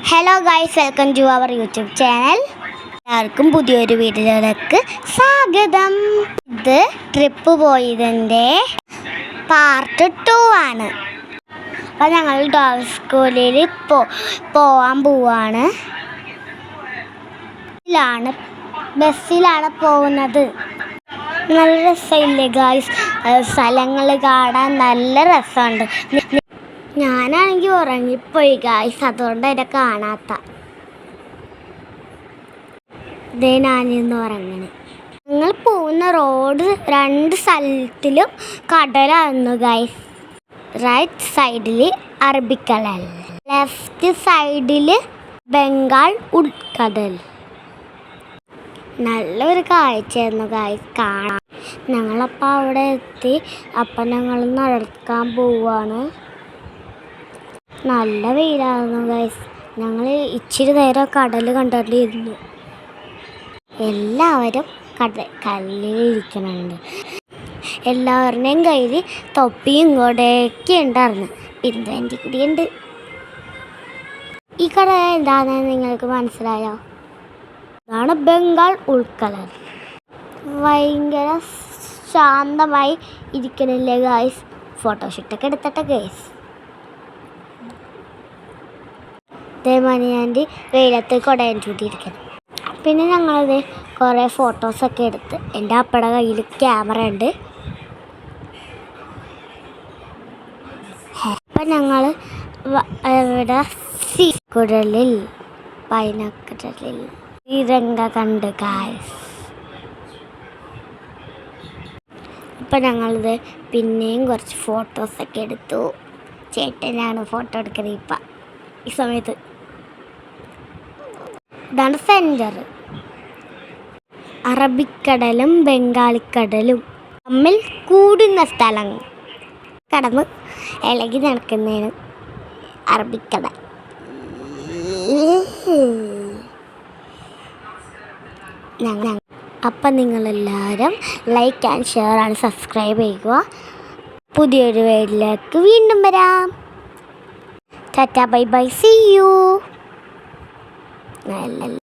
Hello guys, welcome to our YouTube channel. എല്ലാവർക്കും പുതിയൊരു വീഡിയോയിലേക്ക് സ്വാഗതം. ഇത് ട്രിപ്പ് പോയതിൻ്റെ പാർട്ട് 2 ആണ്. അപ്പോൾ ഞങ്ങൾ ഡോഗ് സ്കൂളിൽ പോവാൻ പോവാണ്. ബസ്സിലാണ് പോകുന്നത്. നല്ല രസമില്ലേ ഗൈസ്? സ്ഥലങ്ങൾ കാണാൻ നല്ല രസമുണ്ട്. ഞാനാണെങ്കിൽ ഉറങ്ങിപ്പോയി ഗൈസ്, അതുകൊണ്ട് എന്നെ കാണാത്ത. ഇതേ ഞാനിന്ന് ഉറങ്ങണേ. ഞങ്ങൾ പോകുന്ന റോഡ് 2 സ്ഥലത്തിലും കടലായിരുന്നു ഗൈസ്. റൈറ്റ് സൈഡിൽ അറബിക്കടൽ, ലെഫ്റ്റ് സൈഡിൽ ബംഗാൾ ഉൾക്കടൽ. നല്ലൊരു കാഴ്ചയായിരുന്നു ഗൈസ് കാണാൻ. ഞങ്ങളപ്പോൾ അവിടെ എത്തി. അപ്പം ഞങ്ങൾ നടക്കാൻ പോവാണ്. നല്ല വെയിലായിരുന്നു ഗൈസ്. ഞങ്ങൾ ഇച്ചിരി നേരം കടൽ കണ്ടിരുന്നു. എല്ലാവരും കല്ലിലിരിക്കുന്നുണ്ട്. എല്ലാവരുടെയും കയ്യിൽ തൊപ്പിയും കൊടയൊക്കെ ഉണ്ടായിരുന്നു. പിന്നെ എൻ്റെ കൂടിയുണ്ട്. ഈ കട എന്താണെന്ന് നിങ്ങൾക്ക് മനസ്സിലായോ? ഇതാണ് ബംഗാൾ ഉൾക്കടൽ. ഭയങ്കര ശാന്തമായി ഇരിക്കണില്ലേ ഗൈസ്? ഫോട്ടോഷൂട്ടൊക്കെ എടുത്തിട്ട് ഗൈസ്. ദേമാനിയാൻ്റെ വെയിലത്ത് കുടയും ചൂണ്ടിയിരിക്കണം. പിന്നെ ഞങ്ങളത് കുറേ ഫോട്ടോസൊക്കെ എടുത്ത്. എൻ്റെ അപ്പയുടെ കയ്യിൽ ക്യാമറ ഉണ്ട്. അപ്പം ഞങ്ങൾ ഇവിടെ കുടലിൽ പൈനക്കടലിൽ ശ്രീരംഗ കണ്ട് ഗൈസ്. അപ്പം ഞങ്ങളിത് പിന്നെയും കുറച്ച് ഫോട്ടോസൊക്കെ എടുത്തു. ചേട്ടനാണ് ഫോട്ടോ എടുക്കുന്നത് ഇപ്പം ഈ സമയത്ത്. ഇതാണ് സെൻറ്റർ. അറബിക്കടലും ബംഗാളിക്കടലും തമ്മിൽ കൂടുന്ന സ്ഥലം കടന്ന് ഇളകി നടക്കുന്നതാണ് അറബിക്കടൽ. അപ്പം നിങ്ങളെല്ലാവരും like and share and subscribe ചെയ്യുക. പുതിയൊരു വീഡിയോയിലേക്ക് വീണ്ടും വരാം. Tata, bye bye, see you. എല്ലാവരും